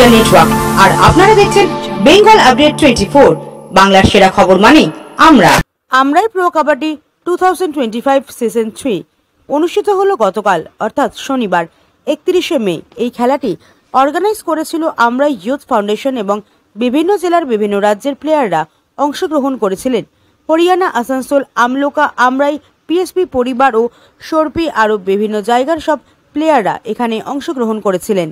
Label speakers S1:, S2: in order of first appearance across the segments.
S1: Media network, আর আপনারা দেখছেন Bengal update 24, বাংলার সেরা খবর মানে আমরাই প্রো কাবাডি 2025 সিজন 3 অনুষ্ঠিত হলো গতকাল অর্থাৎ শনিবার 31শে মে। এই খেলাটি অর্গানাইজ করেছিল আমরাই ইউথ ফাউন্ডেশন এবং বিভিন্ন জেলার বিভিন্ন রাজ্যের প্লেয়াররা অংশগ্রহণ করেছিলেন। হরিয়ানা, আসানসোল, আমলোকা, আমরাই, পিএসপি পরিবার ও সরপি আরও বিভিন্ন জায়গার সব প্লেয়াররা এখানে অংশগ্রহণ করেছিলেন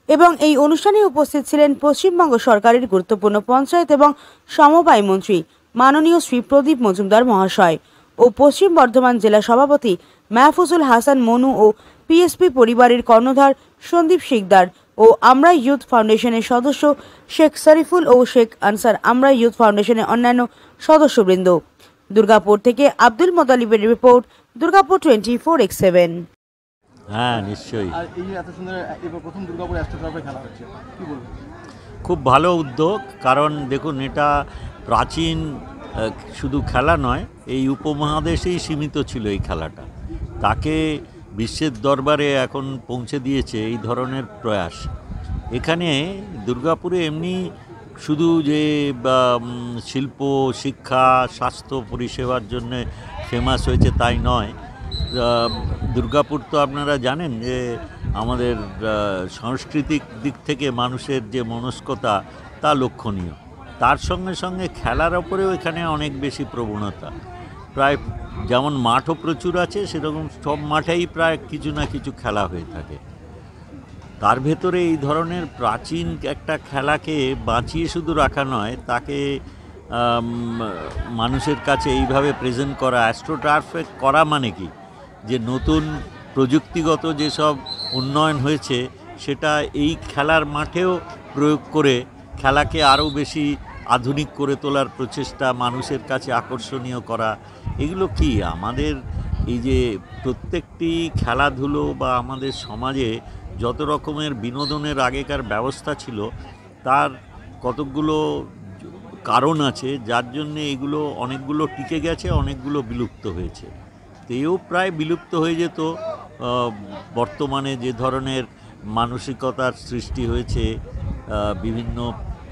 S1: এবং এই অনুষ্ঠানে উপস্থিত ছিলেন পশ্চিমবঙ্গ সরকারের গুরুত্বপূর্ণ পঞ্চায়েত এবং সমবায় মন্ত্রী মাননীয় শ্রী প্রদীপ মজুমদার মহাশয় ও পশ্চিম বর্ধমান জেলা সভাপতি মাহফুজুল হাসান মনু ও পিএসপি পরিবারের কর্ণধার সন্দীপ শিকদার ও আমরা ইউথ ফাউন্ডেশনের সদস্য শেখ শরীফুল ও শেখ আনসার, আমরা ইউথ ফাউন্ডেশনের অন্যান্য সদস্যবৃন্দ। দুর্গাপুর থেকে আব্দুল মোতালিবের রিপোর্ট, দুর্গাপুর 24/7।
S2: হ্যাঁ, নিশ্চয়ই।
S3: আর এই এত সুন্দর এবার প্রথম দুর্গাপুর অ্যাস্ট্রো টার্ফে খেলা হচ্ছে, কি বলবো?
S2: খুব ভালো উদ্যোগ, কারণ দেখুন এটা প্রাচীন শুধু খেলা নয়, এই উপমহাদেশেই সীমিত ছিল এই খেলাটা, তাকে বিশ্বের দরবারে এখন পৌঁছে দিয়েছে এই ধরনের প্রয়াস। এখানে দুর্গাপুরে এমনি শুধু যে শিল্প, শিক্ষা, স্বাস্থ্য পরিষেবার জন্য ফেমাস হয়েছে তাই নয়। দুর্গাপুর তো আপনারা জানেন যে আমাদের সাংস্কৃতিক দিক থেকে মানুষের যে মনস্কতা তা লক্ষণীয়। তার সঙ্গে সঙ্গে খেলার ওপরেও এখানে অনেক বেশি প্রবণতা। প্রায় যেমন মাঠও প্রচুর আছে, সেরকম সব মাঠেই প্রায় কিছু না কিছু খেলা হয়ে থাকে। তার ভেতরে এই ধরনের প্রাচীন একটা খেলাকে বাঁচিয়ে শুধু রাখা নয়, তাকে মানুষের কাছে এইভাবে প্রেজেন্ট করা। অ্যাস্ট্রো টার্ফে করা মানে কি, যে নতুন প্রযুক্তিগত যেসব উন্নয়ন হয়েছে সেটা এই খেলার মাঠেও প্রয়োগ করে খেলাকে আরও বেশি আধুনিক করে তোলার প্রচেষ্টা, মানুষের কাছে আকর্ষণীয় করা। এগুলো কি আমাদের এই যে প্রত্যেকটি খেলাধুলো বা আমাদের সমাজে যত রকমের বিনোদনের আগেকার ব্যবস্থা ছিল তার কতকগুলো কারণ আছে যার জন্যে এগুলো অনেকগুলো টিকে গেছে, অনেকগুলো বিলুপ্ত হয়েছে। এও প্রায় বিলুপ্ত হয়ে যেত বর্তমানে যে ধরনের মানসিকতার সৃষ্টি হয়েছে বিভিন্ন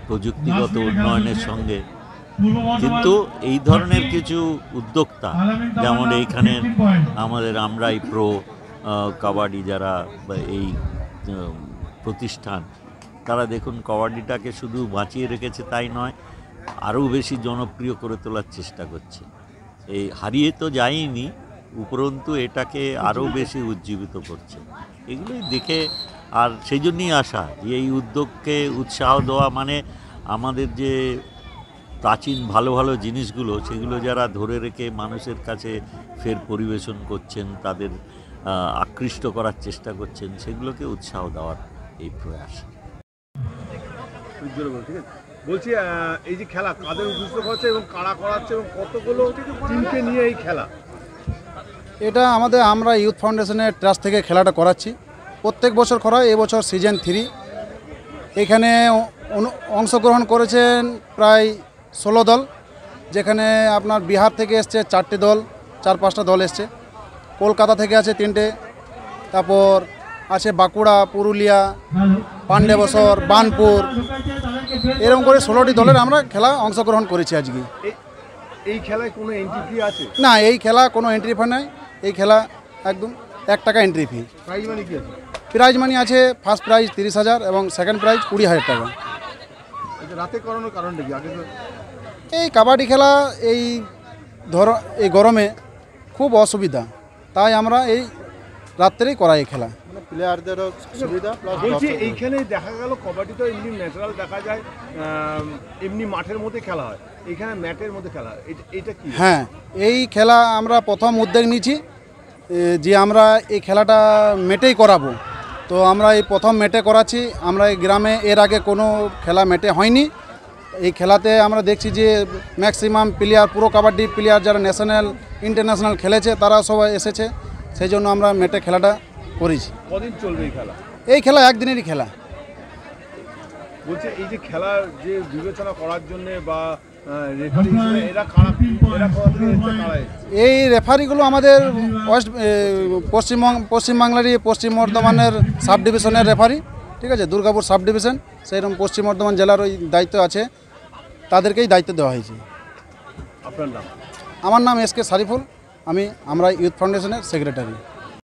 S2: প্রযুক্তিগত উন্নয়নের সঙ্গে। কিন্তু এই ধরনের কিছু উদ্যোক্তা, যেমন এইখানে আমাদের আমরাই প্রো কাবাডি যারা এই প্রতিষ্ঠান, তারা দেখুন কাবাডিটাকে শুধু বাঁচিয়ে রেখেছে তাই নয়, আরও বেশি জনপ্রিয় করে তোলার চেষ্টা করছে। এই হারিয়ে তো যায়নি, উপরন্তু এটাকে আরও বেশি উজ্জীবিত করছে। এগুলোই দেখে আর সেই জন্যই আশা যে এই উদ্যোগকে উৎসাহ দেওয়া মানে আমাদের যে প্রাচীন ভালো ভালো জিনিসগুলো সেগুলো যারা ধরে রেখে মানুষের কাছে ফের পরিবেশন করছেন, তাদের আকৃষ্ট করার চেষ্টা করছেন, সেগুলোকে উৎসাহ দেওয়ার এই প্রয়াস।
S3: বলছি এই যে খেলা কাদের উদ্দেশ্য করছে এবং কারা করাচ্ছে এবং কতগুলো টিমকে নিয়ে এই খেলা?
S4: এটা আমাদের আমরা ইউথ ফাউন্ডেশনের ট্রাস্ট থেকে খেলাটা করাচ্ছি। প্রত্যেক বছর করায়, এবছর সিজন 3। এখানে অংশগ্রহণ করেছেন প্রায় 16 দল, যেখানে আপনার বিহার থেকে এসছে 4টে দল, 4-5টা দল এসছে। কলকাতা থেকে আছে 3টে, তারপর আছে বাঁকুড়া, পুরুলিয়া, পাণ্ডেবসর, বানপুর, এরকম করে 16টি দলের আমরা খেলা অংশগ্রহণ করেছি আজকে।
S3: এই খেলায় কোনো এন্ট্রি ফি আছে?
S4: না, এই খেলা কোনো এন্ট্রি ফি নাই। এই খেলা একদম 1 টাকা এন্ট্রি ফি।
S3: প্রাইজ মানি কি আছে?
S4: প্রাইজ মানি আছে, ফার্স্ট প্রাইজ 30,000 এবং সেকেন্ড প্রাইজ 20,000 টাকা।
S3: রাতে করানোর কারণটা কি? আগে
S4: এই কাবাডি খেলা এই এই গরমে খুব অসুবিধা, তাই আমরা এই রাত্রেই করাই এই খেলা।
S3: মানে প্লেয়ারদেরও সুবিধা। বলছি এইখানে দেখা গেল কবাডি তো এমনি ন্যাচারাল দেখা যায়, এমনি মাঠের মধ্যে খেলা হয়, এইখানে ম্যাটের মধ্যে খেলা হয়, এটা কি?
S4: হ্যাঁ, এই খেলা আমরা প্রথম উদ্যোগ নিয়েছি যে আমরা এই খেলাটা মেটেই করাবো। তো আমরা এই প্রথম মেটে করাচ্ছি। আমরা এই গ্রামে এর আগে কোনো খেলা মেটে হয়নি। এই খেলাতে আমরা দেখছি যে ম্যাক্সিমাম প্লেয়ার, পুরো কাবাডি প্লেয়ার যারা ন্যাশনাল ইন্টারন্যাশনাল খেলেছে তারা সবাই এসেছে, সেই জন্য আমরা মেটে খেলাটা করেছি।
S3: কদিন চলবে এই খেলা?
S4: এই খেলা একদিনেরই খেলা।
S3: বলছে এই যে খেলার যে বিবেচনা করার জন্য বা
S4: এই রেফারিগুলো আমাদের পশ্চিমবাংলারই পশ্চিম বর্ধমানের সাব ডিভিশনের রেফারি, ঠিক আছে, দুর্গাপুর সাব ডিভিশন, সেইরকম পশ্চিম বর্ধমান জেলার ওই দায়িত্ব আছে, তাদেরকেই দায়িত্ব দেওয়া হয়েছে।
S3: আপনার নাম?
S4: আমার নাম এস কে সারিফুল, আমরা ইউথ ফাউন্ডেশনের সেক্রেটারি।